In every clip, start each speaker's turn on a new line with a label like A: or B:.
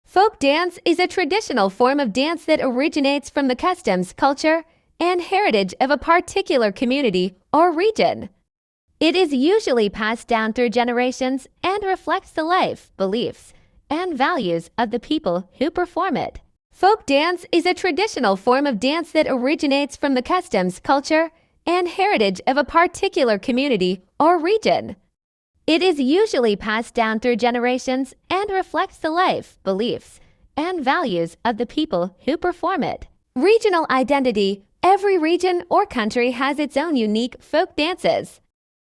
A: Folk dance is a traditional form of dance that originates from the customs, culture, and heritage of a particular community or region. It is usually passed down through generations and reflects the life, beliefs, and values of the people who perform it. Folk dance is a traditional form of dance that originates from the customs, culture, and heritage of a particular community or region. It is usually passed down through generations and reflects the life, beliefs, and values of the people who perform it. Regional identity. Every region or country has its own unique folk dances.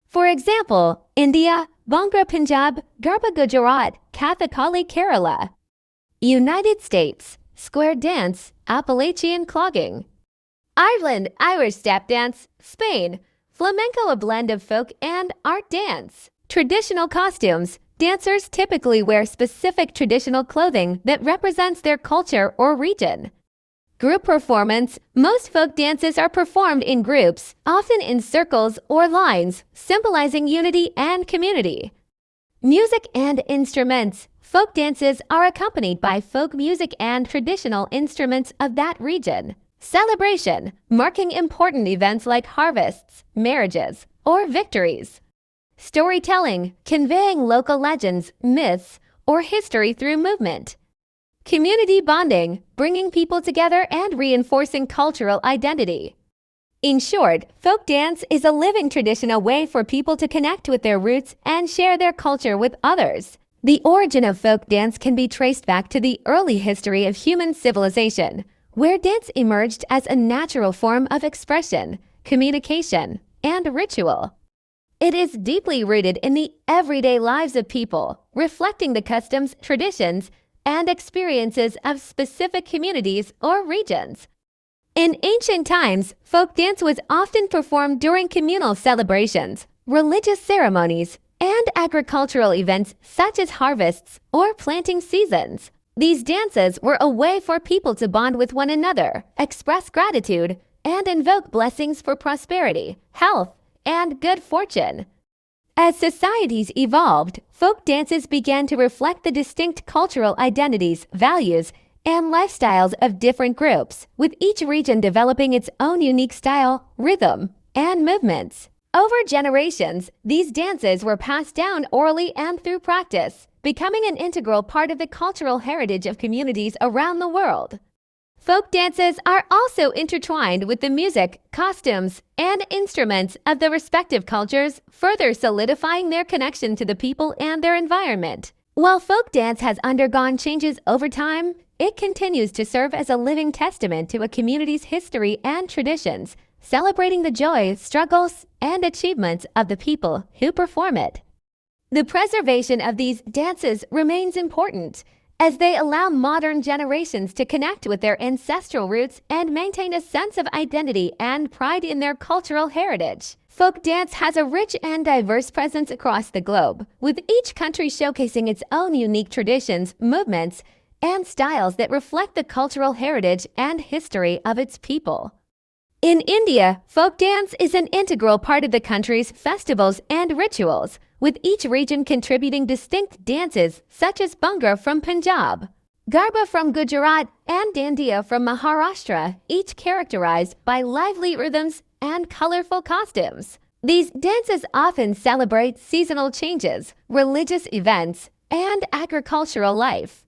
A: For example, India, Bhangra Punjab, Garba Gujarat, Kathakali Kerala. United States, square dance, Appalachian clogging. Ireland, Irish step dance. Spain, flamenco, a blend of folk and art dance. Traditional costumes. Dancers typically wear specific traditional clothing that represents their culture or region. Group performance. Most folk dances are performed in groups, often in circles or lines, symbolizing unity and community. Music and instruments. Folk dances are accompanied by folk music and traditional instruments of that region. Celebration, marking important events like harvests, marriages, or victories. Storytelling, conveying local legends, myths, or history through movement. Community bonding, bringing people together and reinforcing cultural identity. In short, folk dance is a living tradition, a way for people to connect with their roots and share their culture with others. The origin of folk dance can be traced back to the early history of human civilization, where dance emerged as a natural form of expression, communication, and ritual. It is deeply rooted in the everyday lives of people, reflecting the customs, traditions, and experiences of specific communities or regions. In ancient times, folk dance was often performed during communal celebrations, religious ceremonies, and agricultural events such as harvests or planting seasons. These dances were a way for people to bond with one another, express gratitude, and invoke blessings for prosperity, health, and good fortune. As societies evolved, folk dances began to reflect the distinct cultural identities, values, and lifestyles of different groups, with each region developing its own unique style, rhythm, and movements. Over generations, these dances were passed down orally and through practice, becoming an integral part of the cultural heritage of communities around the world. Folk dances are also intertwined with the music, costumes, and instruments of the respective cultures, further solidifying their connection to the people and their environment. While folk dance has undergone changes over time, it continues to serve as a living testament to a community's history and traditions, celebrating the joy, struggles, and achievements of the people who perform it. The preservation of these dances remains important, as they allow modern generations to connect with their ancestral roots and maintain a sense of identity and pride in their cultural heritage. Folk dance has a rich and diverse presence across the globe, with each country showcasing its own unique traditions, movements, and styles that reflect the cultural heritage and history of its people. In India, folk dance is an integral part of the country's festivals and rituals, with each region contributing distinct dances such as Bhangra from Punjab, Garba from Gujarat, and Dandiya from Maharashtra, each characterized by lively rhythms and colorful costumes. These dances often celebrate seasonal changes, religious events, and agricultural life.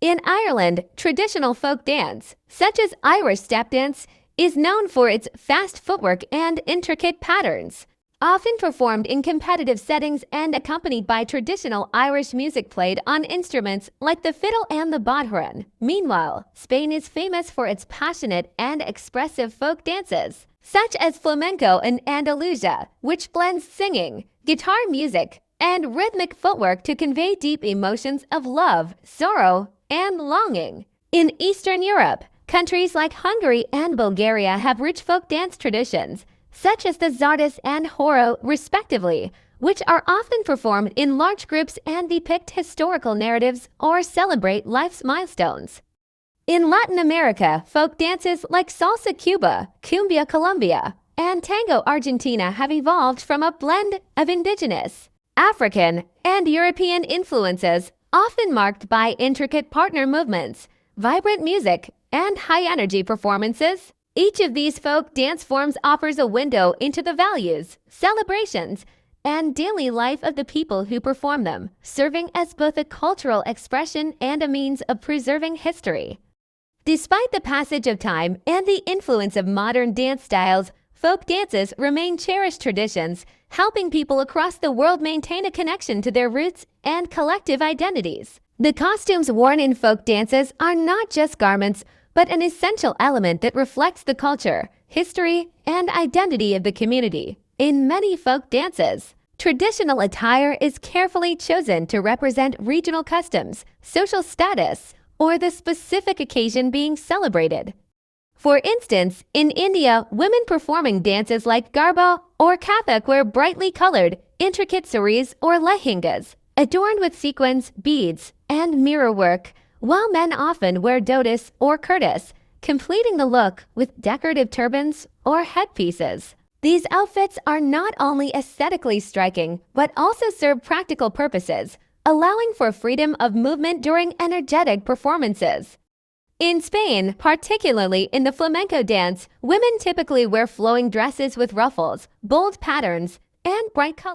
A: In Ireland, traditional folk dance, such as Irish step dance, is known for its fast footwork and intricate patterns, often performed in competitive settings and accompanied by traditional Irish music played on instruments like the fiddle and the bodhrán. Meanwhile, Spain is famous for its passionate and expressive folk dances, such as flamenco and Andalusia, which blends singing, guitar music, and rhythmic footwork to convey deep emotions of love, sorrow, and longing. In Eastern Europe, countries like Hungary and Bulgaria have rich folk dance traditions, such as the Czardas and Horo, respectively, which are often performed in large groups and depict historical narratives or celebrate life's milestones. In Latin America, folk dances like Salsa Cuba, Cumbia Colombia, and Tango Argentina have evolved from a blend of indigenous, African, and European influences, often marked by intricate partner movements, vibrant music, and high-energy performances. Each of these folk dance forms offers a window into the values, celebrations, and daily life of the people who perform them, serving as both a cultural expression and a means of preserving history. Despite the passage of time and the influence of modern dance styles, folk dances remain cherished traditions, helping people across the world maintain a connection to their roots and collective identities. The costumes worn in folk dances are not just garments, but an essential element that reflects the culture, history, and identity of the community. In many folk dances, traditional attire is carefully chosen to represent regional customs, social status, or the specific occasion being celebrated. For instance, in India, women performing dances like Garba or Kathak wear brightly colored, intricate saris or lehengas, adorned with sequins, beads, and mirror work, while men often wear dhotis or kurtas, completing the look with decorative turbans or headpieces. These outfits are not only aesthetically striking, but also serve practical purposes, allowing for freedom of movement during energetic performances. In Spain, particularly in the flamenco dance, women typically wear flowing dresses with ruffles, bold patterns, and bright colors.